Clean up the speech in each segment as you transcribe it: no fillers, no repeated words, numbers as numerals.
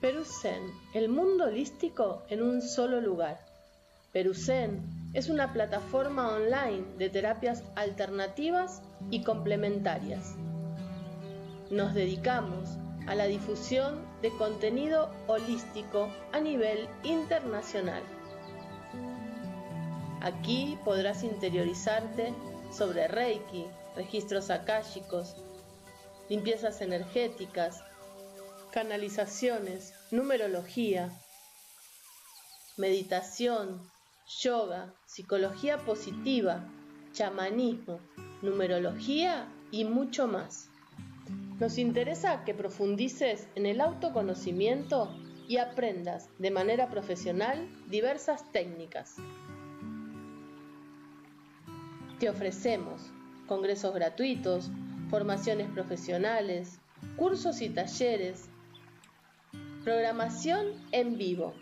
Peruzen, el mundo holístico en un solo lugar. Peruzen es una plataforma online de terapias alternativas y complementarias. Nos dedicamos a la difusión de contenido holístico a nivel internacional. Aquí podrás interiorizarte sobre Reiki, registros akáshicos, limpiezas energéticas, canalizaciones, numerología, meditación, yoga, psicología positiva, chamanismo, numerología y mucho más. Nos interesa que profundices en el autoconocimiento y aprendas de manera profesional diversas técnicas. Te ofrecemos congresos gratuitos, formaciones profesionales, cursos y talleres, programación en vivo.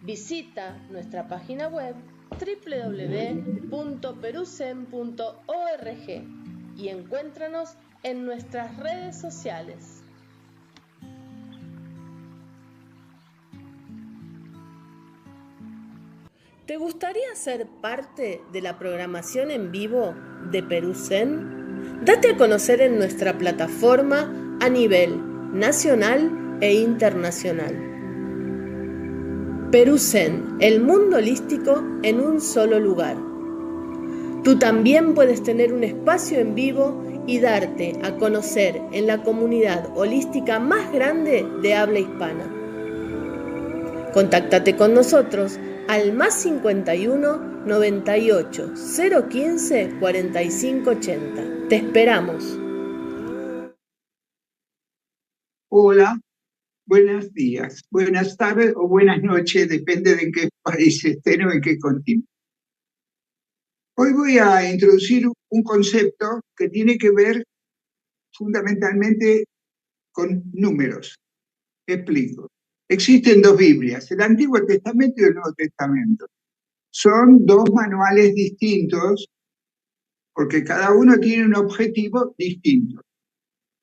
Visita nuestra página web www.peruzen.org y encuéntranos en nuestras redes sociales. ¿Te gustaría ser parte de la programación en vivo de Peruzen? Date a conocer en nuestra plataforma a nivel nacional e internacional. Peruzen, el mundo holístico en un solo lugar. Tú también puedes tener un espacio en vivo y darte a conocer en la comunidad holística más grande de habla hispana. Contáctate con nosotros al +51 98 015 45 80. Te esperamos. Hola, buenos días, buenas tardes o buenas noches, depende de en qué país estén o en qué continente. Hoy voy a introducir un concepto que tiene que ver fundamentalmente con números. Explico. Existen dos Biblias, el Antiguo Testamento y el Nuevo Testamento. Son dos manuales distintos porque cada uno tiene un objetivo distinto.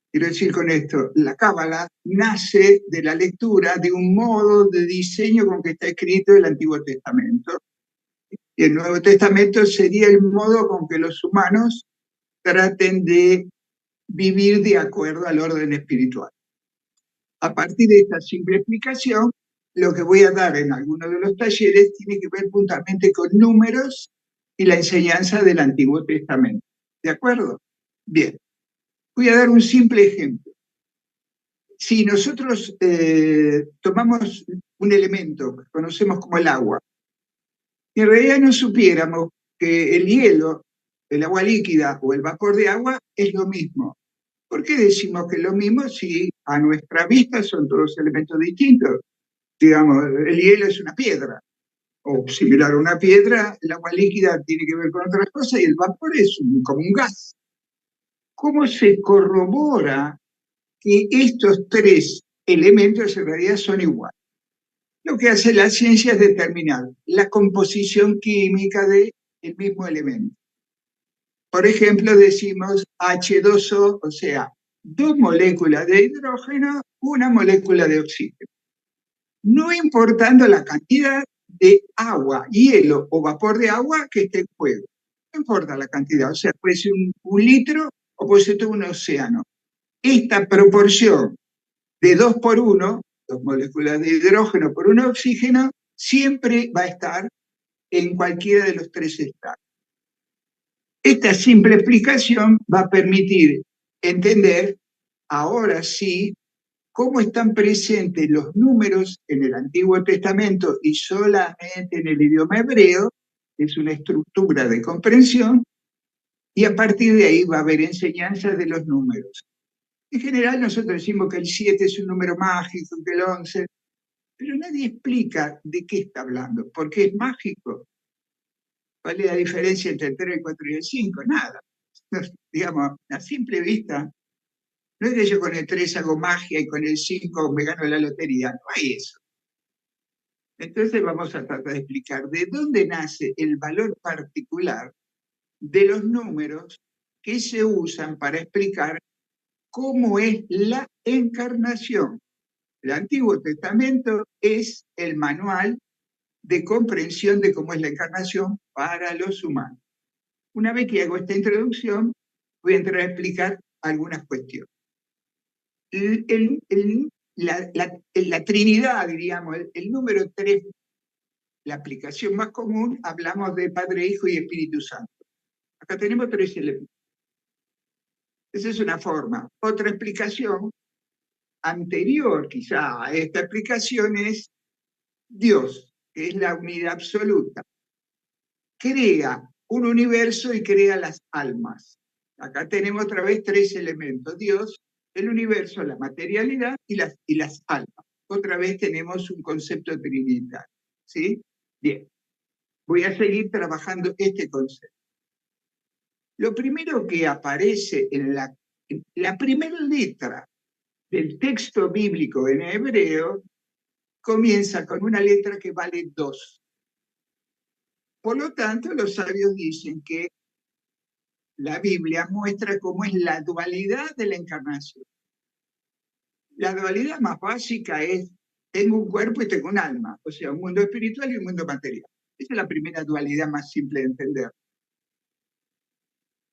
Quiero decir con esto, la Cábala nace de la lectura de un modo de diseño con que está escrito el Antiguo Testamento. Y el Nuevo Testamento sería el modo con que los humanos traten de vivir de acuerdo al orden espiritual. A partir de esta simple explicación, lo que voy a dar en algunos de los talleres tiene que ver puntualmente con números y la enseñanza del Antiguo Testamento. ¿De acuerdo? Bien. Voy a dar un simple ejemplo. Si nosotros tomamos un elemento que conocemos como el agua, y en realidad no supiéramos que el hielo, el agua líquida o el vapor de agua es lo mismo. ¿Por qué decimos que es lo mismo si a nuestra vista son todos elementos distintos? Digamos, el hielo es una piedra, o similar a una piedra, el agua líquida tiene que ver con otras cosas y el vapor es como un gas. ¿Cómo se corrobora que estos tres elementos en realidad son iguales? Lo que hace la ciencia es determinar la composición química del mismo elemento. Por ejemplo, decimos H2O, o sea, dos moléculas de hidrógeno, una molécula de oxígeno. No importando la cantidad de agua, hielo o vapor de agua que esté en juego. No importa la cantidad, o sea, puede ser un litro o puede ser todo un océano. Esta proporción de 2 por 1, dos moléculas de hidrógeno por un oxígeno, siempre va a estar en cualquiera de los tres estados. Esta simple explicación va a permitir entender, ahora sí, cómo están presentes los números en el Antiguo Testamento y solamente en el idioma hebreo, es una estructura de comprensión, y a partir de ahí va a haber enseñanzas de los números. En general nosotros decimos que el 7 es un número mágico, que el 11, pero nadie explica de qué está hablando, por qué es mágico. ¿Cuál es la diferencia entre el 3, el 4 y el 5? Nada. Digamos, a simple vista, no es que yo con el 3 hago magia y con el 5 me gano la lotería, no hay eso. Entonces vamos a tratar de explicar de dónde nace el valor particular de los números que se usan para explicar cómo es la encarnación. El Antiguo Testamento es el manual de comprensión de cómo es la encarnación para los humanos. Una vez que hago esta introducción, voy a entrar a explicar algunas cuestiones. La Trinidad, diríamos, el número 3, la aplicación más común, hablamos de Padre, Hijo y Espíritu Santo. Acá tenemos 3 elementos. Esa es una forma. Otra explicación, anterior quizá a esta explicación, es Dios, que es la unidad absoluta. Crea un universo y crea las almas. Acá tenemos otra vez 3 elementos: Dios, el universo, la materialidad y las almas. Otra vez tenemos un concepto trinitario. ¿Sí? Bien. Voy a seguir trabajando este concepto. Lo primero que aparece en la primera letra del texto bíblico en hebreo comienza con una letra que vale 2. Por lo tanto, los sabios dicen que la Biblia muestra cómo es la dualidad de la encarnación. La dualidad más básica es: tengo un cuerpo y tengo un alma, o sea, un mundo espiritual y un mundo material. Esa es la primera dualidad más simple de entender.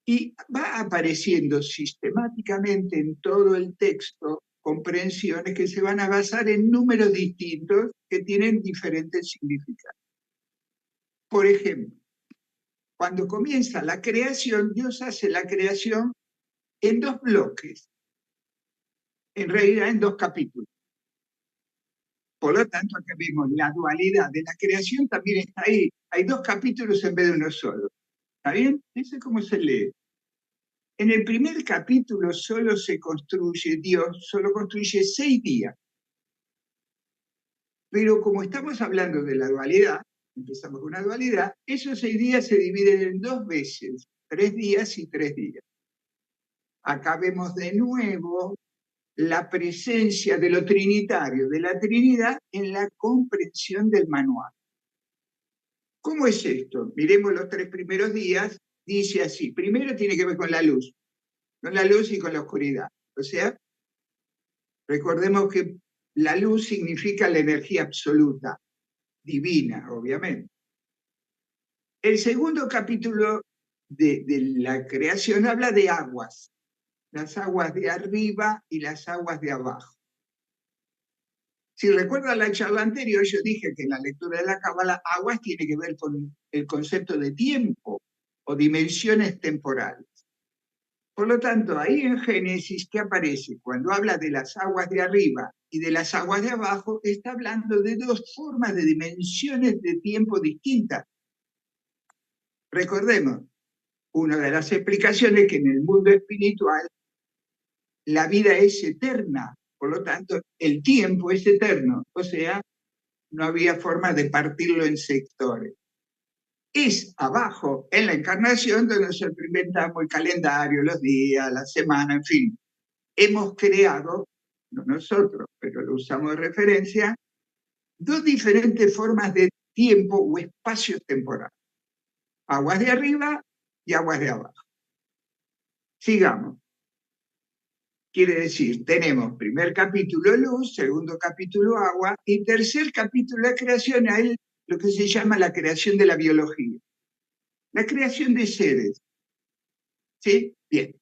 Y va apareciendo sistemáticamente en todo el texto comprensiones que se van a basar en números distintos que tienen diferentes significados. Por ejemplo, cuando comienza la creación, Dios hace la creación en 2 bloques, en realidad en 2 capítulos. Por lo tanto, acá vemos la dualidad de la creación, también está ahí. Hay 2 capítulos en vez de uno solo. ¿Está bien? Eso es como se lee. En el primer capítulo Dios solo construye 6 días. Pero como estamos hablando de la dualidad, empezamos con una dualidad, esos 6 días se dividen en 2 veces, 3 días y 3 días. Acá vemos de nuevo la presencia de lo trinitario, de la Trinidad, en la comprensión del manual. ¿Cómo es esto? Miremos los 3 primeros días, dice así. Primero tiene que ver con la luz y con la oscuridad. O sea, recordemos que la luz significa la energía absoluta, divina, obviamente. El segundo capítulo de la creación habla de aguas, las aguas de arriba y las aguas de abajo. Si recuerdan la charla anterior, yo dije que en la lectura de la Cábala, aguas tiene que ver con el concepto de tiempo o dimensiones temporales. Por lo tanto, ahí en Génesis, ¿qué aparece? Cuando habla de las aguas de arriba y de las aguas de abajo, está hablando de 2 formas de dimensiones de tiempo distintas. Recordemos, una de las explicaciones es que en el mundo espiritual la vida es eterna, por lo tanto, el tiempo es eterno, o sea, no había forma de partirlo en sectores. Es abajo, en la encarnación, donde nosotros inventamos el calendario, los días, la semana, en fin. Hemos creado, no nosotros, pero lo usamos de referencia, 2 diferentes formas de tiempo o espacios temporales. Aguas de arriba y aguas de abajo. Sigamos. Quiere decir, tenemos primer capítulo luz, segundo capítulo agua, y tercer capítulo la creación, hay lo que se llama la creación de la biología. La creación de seres. ¿Sí? Bien.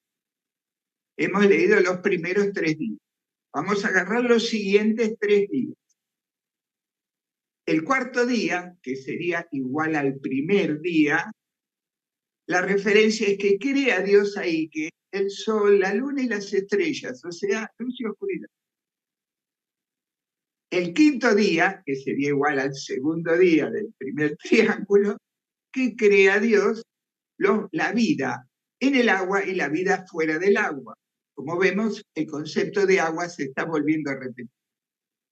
Hemos leído los primeros 3 días. Vamos a agarrar los siguientes 3 días. El cuarto día, que sería igual al primer día, la referencia es que crea Dios ahí, que el sol, la luna y las estrellas, o sea, luz y oscuridad. El quinto día, que sería igual al segundo día del primer triángulo, que crea Dios la vida en el agua y la vida fuera del agua. Como vemos, el concepto de agua se está volviendo a repetir.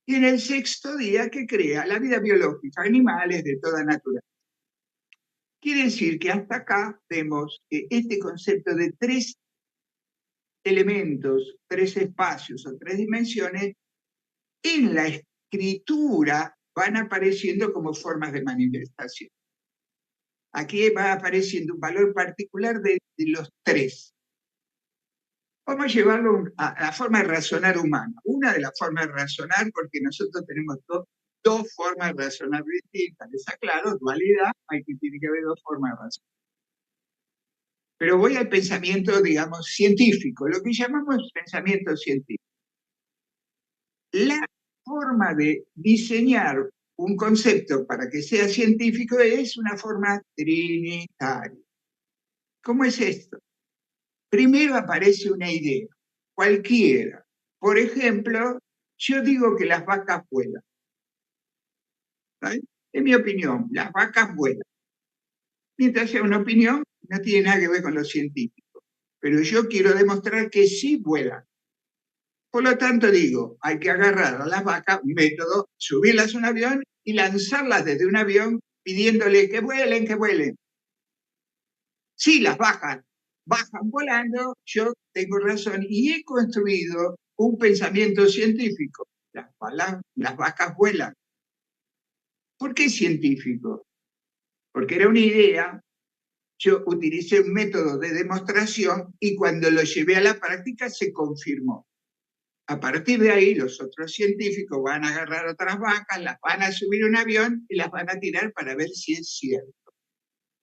Y en el sexto día, que crea la vida biológica, animales de toda naturaleza. Quiere decir que hasta acá vemos que este concepto de 3 elementos, 3 espacios o 3 dimensiones, en la escritura van apareciendo como formas de manifestación. Aquí va apareciendo un valor particular de los 3. Vamos a llevarlo a la forma de razonar humana. Una de las formas de razonar, porque nosotros tenemos dos formas de razonar distintas. Les aclaro, dualidad, tiene que haber dos formas de razonar. Pero voy al pensamiento, digamos, científico, lo que llamamos pensamiento científico. La forma de diseñar un concepto para que sea científico es una forma trinitaria. ¿Cómo es esto? Primero aparece una idea, cualquiera. Por ejemplo, yo digo que las vacas vuelan. ¿Vale? En mi opinión, las vacas vuelan. Mientras sea una opinión, no tiene nada que ver con lo científico. Pero yo quiero demostrar que sí vuelan. Por lo tanto, digo, hay que agarrar a las vacas, un método, subirlas a un avión y lanzarlas desde un avión pidiéndole que vuelen, que vuelen. Si las bajan volando, yo tengo razón y he construido un pensamiento científico. Las vacas vuelan. ¿Por qué científico? Porque era una idea, yo utilicé un método de demostración y cuando lo llevé a la práctica se confirmó. A partir de ahí, los otros científicos van a agarrar otras vacas, las van a subir a un avión y las van a tirar para ver si es cierto.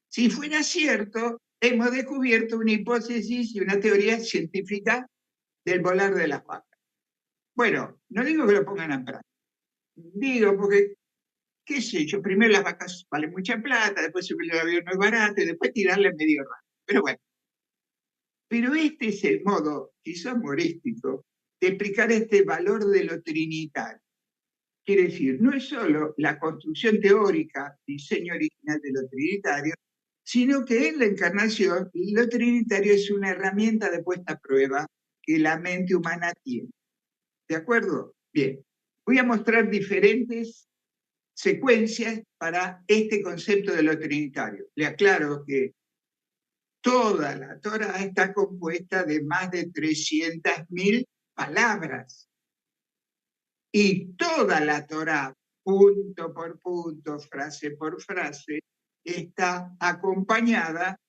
Si fuera cierto, hemos descubierto una hipótesis y una teoría científica del volar de las vacas. Bueno, no digo que lo pongan en práctica. Digo porque, qué sé yo, primero las vacas valen mucha plata, después subir el avión no es barato y después tirarle medio raro. Pero bueno. Pero este es el modo, quizás humorístico, de explicar este valor de lo trinitario. Quiere decir, no es solo la construcción teórica, diseño original de lo trinitario, sino que en la encarnación lo trinitario es una herramienta de puesta a prueba que la mente humana tiene. ¿De acuerdo? Bien. Voy a mostrar diferentes secuencias para este concepto de lo trinitario. Le aclaro que toda la Torá está compuesta de más de 300.000 palabras. Y toda la Torá, punto por punto, frase por frase, está acompañada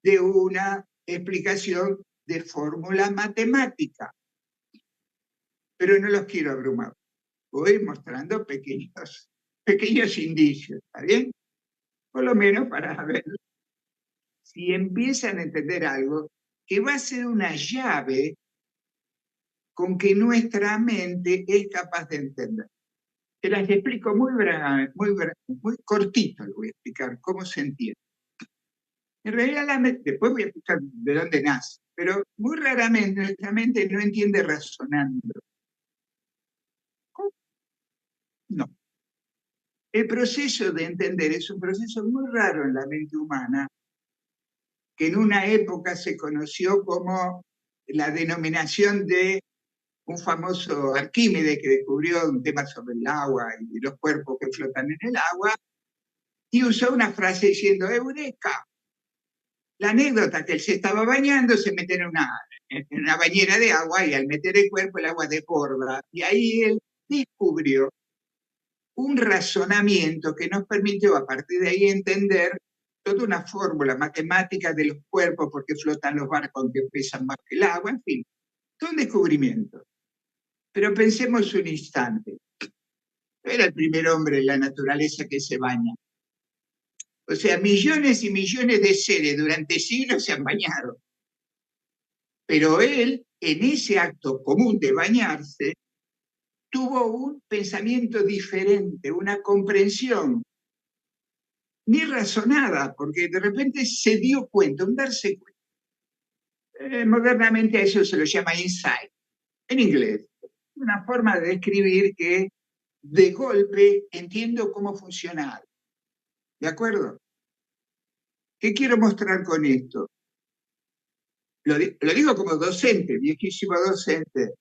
de una explicación de fórmula matemática. Pero no los quiero abrumar. Voy mostrando pequeños indicios, ¿está bien? Por lo menos para ver si empiezan a entender algo que va a ser una llave con que nuestra mente es capaz de entender. Se las explico muy cortito, les voy a explicar cómo se entiende. En realidad, después voy a explicar de dónde nace, pero muy raramente nuestra mente no entiende razonando. ¿Cómo? No. El proceso de entender es un proceso muy raro en la mente humana, que en una época se conoció como la denominación de un famoso Arquímedes que descubrió un tema sobre el agua y los cuerpos que flotan en el agua, y usó una frase diciendo, ¡Eureka! La anécdota que él se estaba bañando, se mete en una bañera de agua y al meter el cuerpo el agua desborda. Y ahí él descubrió un razonamiento que nos permitió a partir de ahí entender toda una fórmula matemática de los cuerpos, porque flotan los barcos aunque pesan más que el agua, en fin, todo un descubrimiento. Pero pensemos un instante. Era el primer hombre en la naturaleza que se baña. O sea, millones y millones de seres durante siglos se han bañado. Pero él, en ese acto común de bañarse, tuvo un pensamiento diferente, una comprensión, ni razonada, porque de repente se dio cuenta, un darse cuenta. Modernamente a eso se lo llama insight, en inglés. Una forma de describir que de golpe entiendo cómo funciona algo. ¿De acuerdo? ¿Qué quiero mostrar con esto? Lo digo como docente, viejísimo docente.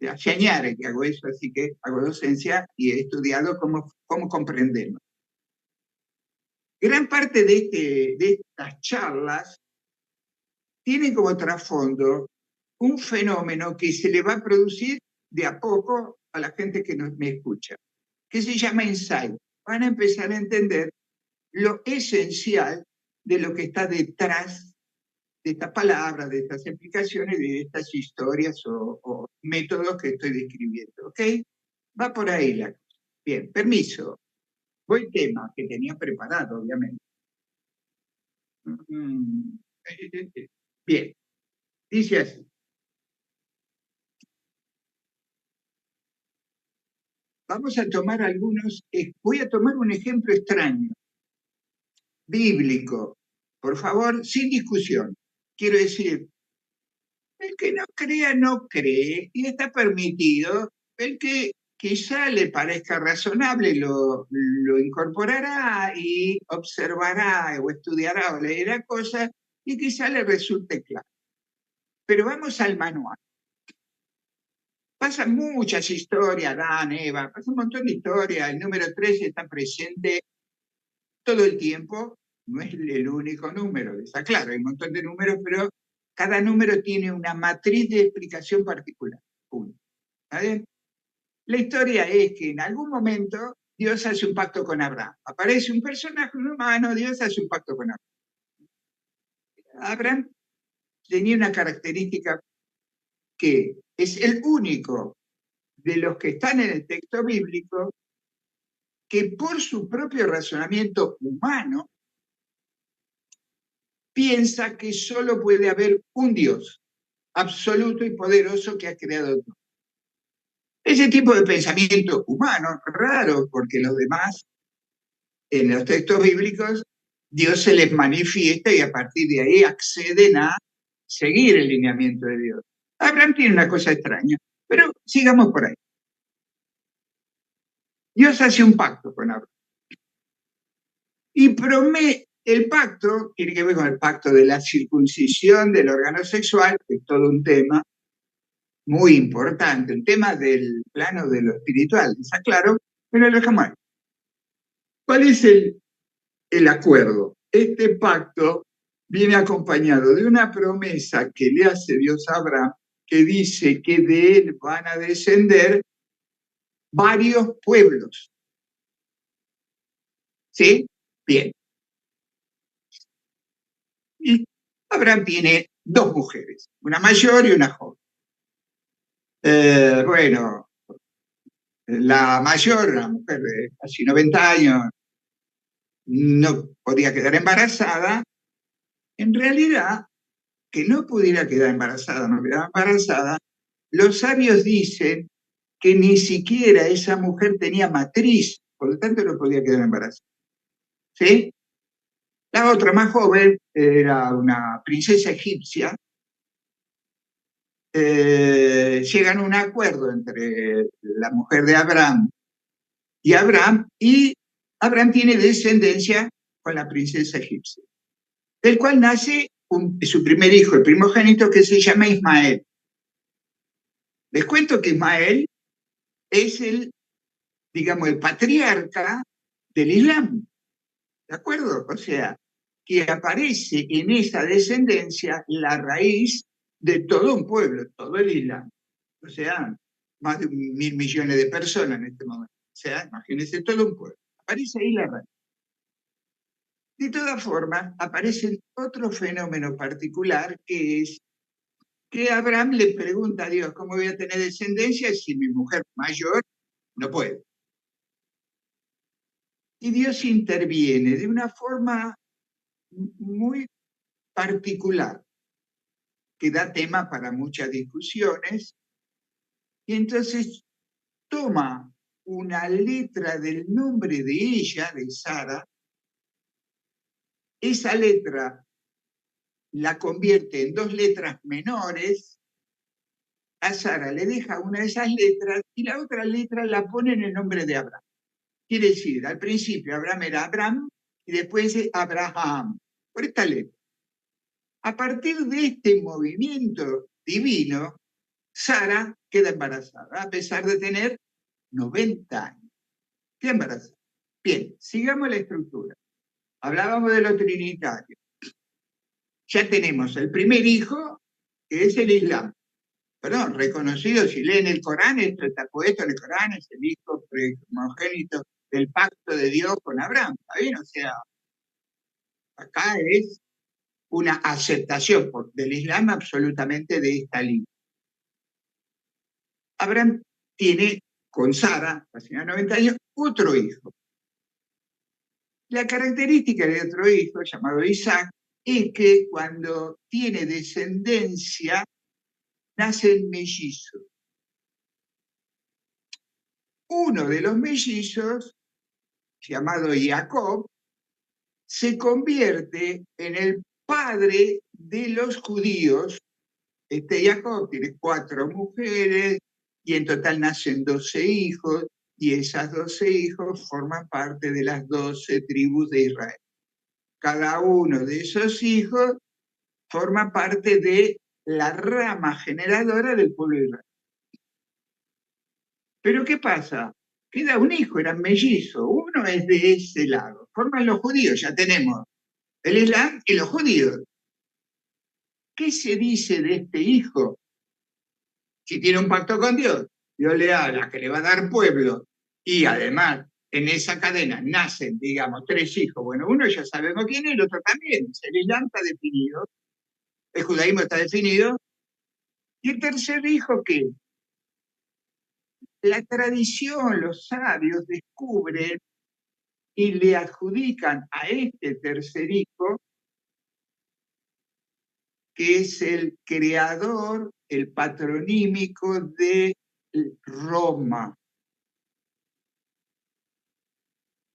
Hace años que hago eso, así que hago docencia y he estudiado cómo comprendemos. Gran parte de estas charlas tienen como trasfondo un fenómeno que se le va a producir de a poco a la gente que me escucha, que se llama insight. Van a empezar a entender lo esencial de lo que está detrás de estas palabras, de estas explicaciones, de estas historias o métodos que estoy describiendo, ¿ok? Va por ahí la cosa. Bien, permiso. Voy al tema que tenía preparado, obviamente. Bien, dice así. Vamos a tomar voy a tomar un ejemplo extraño, bíblico, por favor, sin discusión. Quiero decir, el que no crea, no cree, y está permitido. El que quizá le parezca razonable lo incorporará y observará o estudiará o leerá cosas y quizá le resulte claro. Pero vamos al manual. Pasan muchas historias, Adán, Eva, pasa un montón de historias. El número 3 está presente todo el tiempo, no es el único número, está claro, hay un montón de números, pero cada número tiene una matriz de explicación particular. Punto. ¿Vale? La historia es que en algún momento Dios hace un pacto con Abraham. Aparece un personaje humano, Dios hace un pacto con Abraham. Abraham tenía una característica que es el único de los que están en el texto bíblico que por su propio razonamiento humano piensa que solo puede haber un Dios absoluto y poderoso que ha creado todo. Ese tipo de pensamiento humano, raro, porque los demás, en los textos bíblicos, Dios se les manifiesta y a partir de ahí acceden a seguir el lineamiento de Dios. Abraham tiene una cosa extraña, pero sigamos por ahí. Dios hace un pacto con Abraham. Y promete, el pacto tiene que ver con el pacto de la circuncisión del órgano sexual, que es todo un tema muy importante, un tema del plano de lo espiritual, está claro, pero lo dejamos ahí. ¿Cuál es el acuerdo? Este pacto viene acompañado de una promesa que le hace Dios a Abraham, que dice que de él van a descender varios pueblos. ¿Sí? Bien. Y Abraham tiene dos mujeres, una mayor y una joven. Bueno, la mayor, una mujer de casi 90 años, no podía quedar embarazada. En realidad, que no pudiera quedar embarazada, no quedaba embarazada, los sabios dicen que ni siquiera esa mujer tenía matriz, por lo tanto no podía quedar embarazada. ¿Sí? La otra, más joven, era una princesa egipcia. Llegan a un acuerdo entre la mujer de Abraham, y Abraham tiene descendencia con la princesa egipcia, del cual nace su primer hijo, el primogénito, que se llama Ismael. Les cuento que Ismael es digamos, el patriarca del Islam, ¿de acuerdo? O sea, que aparece en esa descendencia la raíz de todo un pueblo, todo el Islam. O sea, más de 1.000 millones de personas en este momento. O sea, imagínense todo un pueblo. Aparece ahí la raíz. De todas formas, aparece otro fenómeno particular, que es que Abraham le pregunta a Dios, ¿cómo voy a tener descendencia si mi mujer mayor no puede? Y Dios interviene de una forma muy particular, que da tema para muchas discusiones, y entonces toma una letra del nombre de ella, de Sara, esa letra la convierte en dos letras menores, a Sara le deja una de esas letras y la otra letra la pone en el nombre de Abraham. Quiere decir, al principio Abraham era Abraham y después Abraham, por esta letra. A partir de este movimiento divino, Sara queda embarazada, a pesar de tener 90 años. Queda embarazada. Bien, sigamos la estructura. Hablábamos de lo trinitario. Ya tenemos el primer hijo, que es el Islam. Perdón, reconocido, si leen el Corán, esto está puesto en el Corán, es el hijo primogénito del pacto de Dios con Abraham. ¿Está bien? O sea, acá es una aceptación del Islam absolutamente de esta línea. Abraham tiene con Sara, la señora 90 años, otro hijo. La característica de otro hijo, llamado Isaac, es que cuando tiene descendencia, nacen mellizos. Uno de los mellizos, llamado Jacob, se convierte en el padre de los judíos. Este Jacob tiene 4 mujeres y en total nacen 12 hijos, y esas 12 hijos forman parte de las 12 tribus de Israel. Cada uno de esos hijos forma parte de la rama generadora del pueblo de Israel. Pero ¿qué pasa? Queda un hijo, eran mellizos, uno es de ese lado, forman los judíos, ya tenemos el Islam y los judíos. ¿Qué se dice de este hijo? Si tiene un pacto con Dios, Dios le habla que le va a dar pueblo, y además en esa cadena nacen, digamos, 3 hijos. Bueno, uno ya sabemos quién es, el otro también. El Islam está definido, el judaísmo está definido, y el tercer hijo, ¿qué? La tradición, los sabios descubren y le adjudican a este tercer hijo, que es el creador, el patronímico de Roma.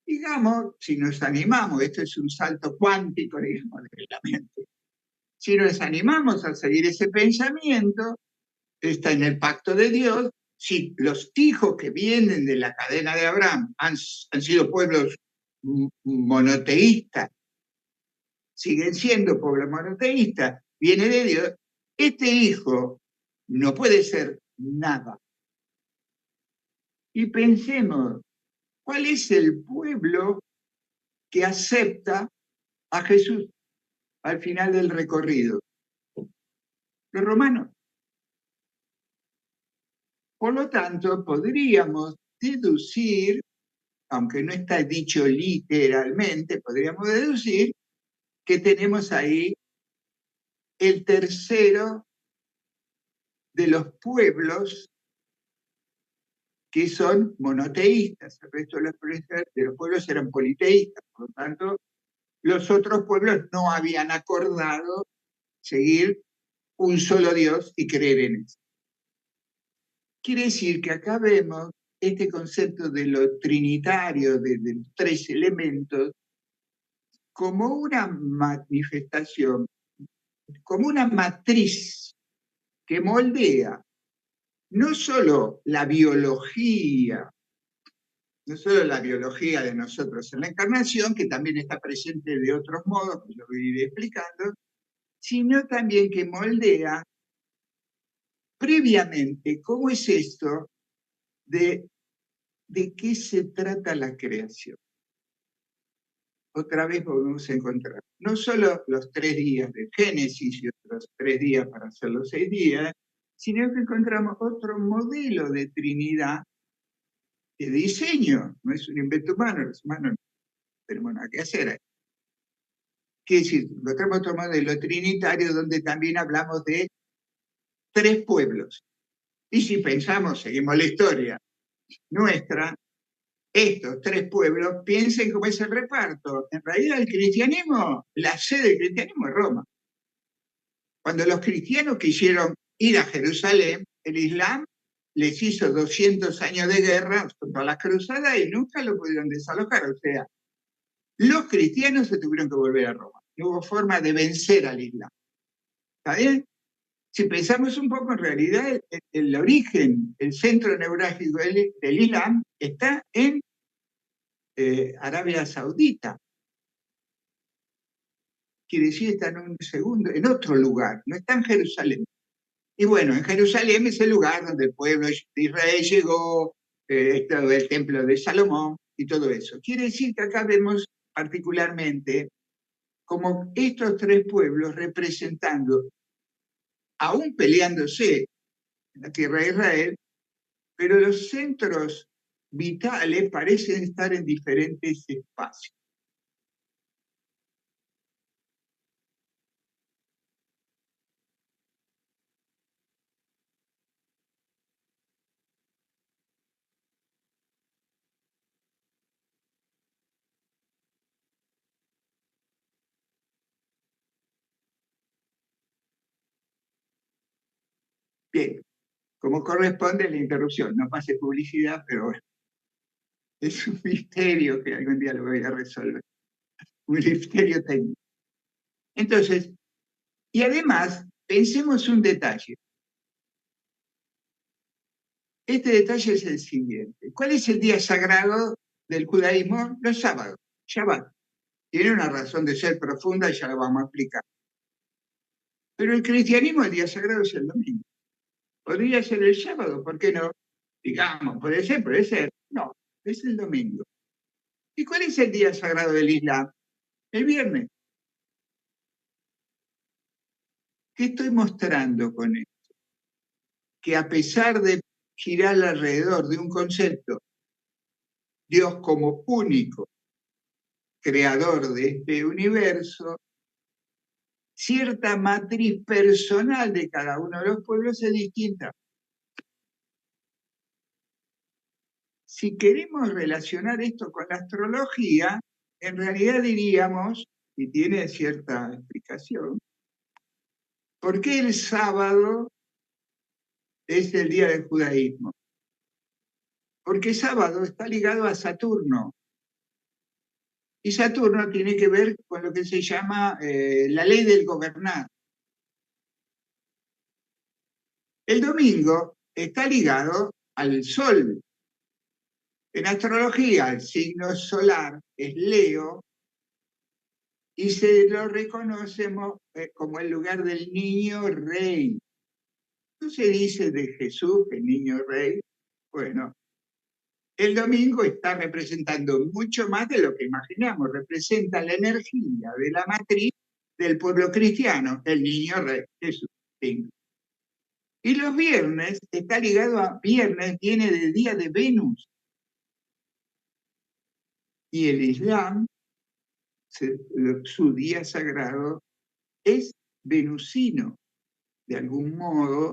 Digamos, si nos animamos, esto es un salto cuántico, digamos, de la mente. Si nos animamos a seguir ese pensamiento, está en el pacto de Dios. Si los hijos que vienen de la cadena de Abraham han sido pueblos monoteístas, siguen siendo pueblos monoteístas, viene de Dios, este hijo no puede ser nada. Y pensemos, ¿cuál es el pueblo que acepta a Jesús al final del recorrido? Los romanos. Por lo tanto, podríamos deducir, aunque no está dicho literalmente, podríamos deducir que tenemos ahí el tercero de los pueblos que son monoteístas. El resto de los pueblos eran politeístas. Por lo tanto, los otros pueblos no habían acordado seguir un solo Dios y creer en eso. Quiere decir que acá vemos este concepto de lo trinitario, de los 3 elementos, como una manifestación, como una matriz que moldea no solo la biología, no solo la biología de nosotros en la encarnación, que también está presente de otros modos, que lo voy a ir explicando, sino también que moldea previamente cómo es esto de qué se trata la creación. Otra vez volvemos a encontrar no solo los 3 días de Génesis y otros 3 días para hacer los 6 días, sino que encontramos otro modelo de Trinidad de diseño. No es un invento humano, los humanos no tenemos nada que hacer ahí. Quiere decir, encontramos otro modelo trinitario donde también hablamos de 3 pueblos. Y si pensamos, seguimos la historia nuestra, estos 3 pueblos, piensen cómo es el reparto. En realidad el cristianismo, la sede del cristianismo es Roma. Cuando los cristianos quisieron ir a Jerusalén, el Islam les hizo 200 años de guerra junto a las cruzadas y nunca lo pudieron desalojar. O sea, los cristianos se tuvieron que volver a Roma. No hubo forma de vencer al Islam. ¿Está bien? Si pensamos un poco, en realidad el origen, el centro neurálgico del Islam está en Arabia Saudita. Quiere decir, está en otro lugar, no está en Jerusalén. Y bueno, en Jerusalén es el lugar donde el pueblo de Israel llegó, el templo de Salomón y todo eso. Quiere decir que acá vemos particularmente como estos 3 pueblos representando, aún peleándose en la tierra de Israel, pero los centros vitales parecen estar en diferentes espacios. Bien, como corresponde la interrupción, no pase publicidad, pero bueno, es un misterio que algún día lo voy a resolver, un misterio técnico. Entonces, y además, pensemos un detalle. Este detalle es el siguiente. ¿Cuál es el día sagrado del judaísmo? Los sábados, Shabbat. Tiene una razón de ser profunda y ya la vamos a explicar. Pero el cristianismo, el día sagrado es el domingo. Podría ser el sábado, ¿por qué no? Digamos, puede ser. No, es el domingo. ¿Y cuál es el día sagrado del Islam? El viernes. ¿Qué estoy mostrando con esto? Que a pesar de girar alrededor de un concepto, Dios como único creador de este universo, cierta matriz personal de cada uno de los pueblos es distinta. Si queremos relacionar esto con la astrología, en realidad diríamos, y tiene cierta explicación, ¿por qué el sábado es el día del judaísmo? Porque sábado está ligado a Saturno. Y Saturno tiene que ver con lo que se llama la ley del gobernar. El domingo está ligado al sol. En astrología, el signo solar es Leo y se lo reconocemos como el lugar del niño rey. ¿No se dice de Jesús, el niño rey? Bueno, el domingo está representando mucho más de lo que imaginamos. Representa la energía de la matriz del pueblo cristiano, el niño rey, Jesús. Sí. Y los viernes, está ligado a viernes, viene del día de Venus. Y el Islam, su día sagrado, es venusino. De algún modo,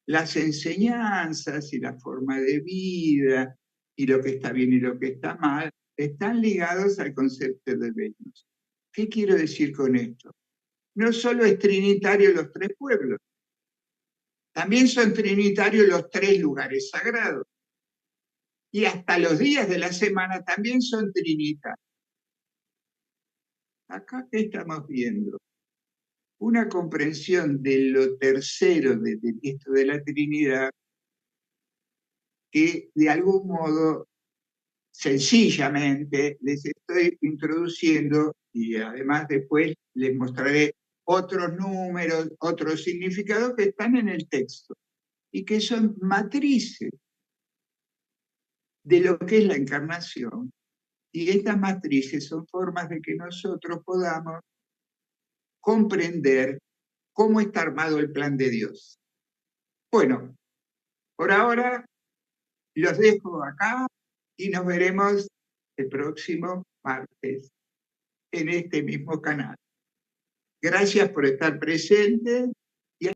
las enseñanzas y la forma de vida y lo que está bien y lo que está mal están ligados al concepto de Venus. ¿Qué quiero decir con esto? No solo es trinitario los tres pueblos, también son trinitarios los tres lugares sagrados. Y hasta los días de la semana también son trinitarios. Acá, ¿qué estamos viendo? Una comprensión de lo tercero de esto de la Trinidad que de algún modo sencillamente les estoy introduciendo y además después les mostraré otros números, otros significados que están en el texto y que son matrices de lo que es la encarnación. Y estas matrices son formas de que nosotros podamos comprender cómo está armado el plan de Dios. Bueno, por ahora los dejo acá y nos veremos el próximo martes en este mismo canal. Gracias por estar presentes